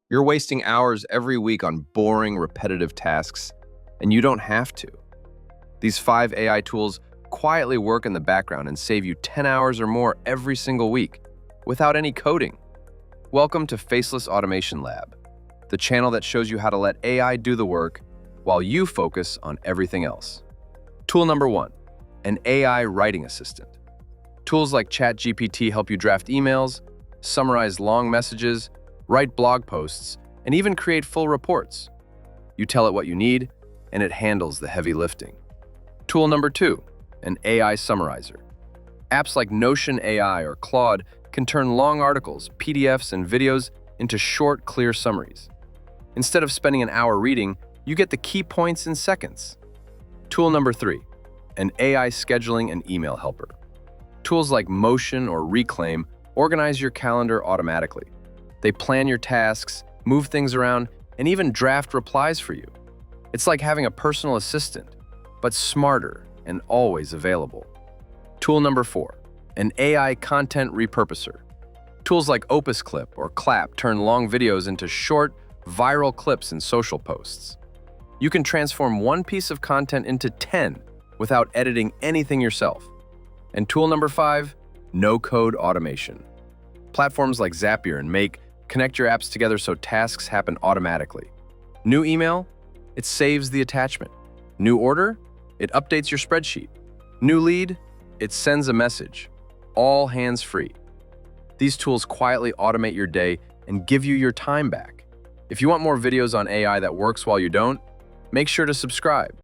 You're wasting hours every week on boring, repetitive tasks, and you don't have to. These 5 AI tools quietly work in the background and save you 10 hours or more every single week without any coding. Welcome to Faceless Automation Lab, the channel that shows you how to let AI do the work while you focus on everything else. Tool number 1, an AI writing assistant. Tools like ChatGPT help you draft emails, summarize long messages, write blog posts, and even create full reports. You tell it what you need, and it handles the heavy lifting. Tool number 2, an AI summarizer. Apps like Notion AI or Claude can turn long articles, PDFs, and videos into short, clear summaries. Instead of spending an hour reading, you get the key points in seconds. Tool number 3, an AI scheduling and email helper. Tools like Motion or Reclaim organize your calendar automatically. They plan your tasks, move things around, and even draft replies for you. It's like having a personal assistant, but smarter and always available. Tool number 4, an AI content repurposer. Tools like Opus Clip or Clap turn long videos into short, viral clips in social posts. You can transform one piece of content into 10 without editing anything yourself. And tool number 5, no-code automation. Platforms like Zapier and Make connect your apps together so tasks happen automatically. New email? It saves the attachment. New order? It updates your spreadsheet. New lead? It sends a message. All hands-free. These tools quietly automate your day and give you your time back. If you want more videos on AI that works while you don't, make sure to subscribe.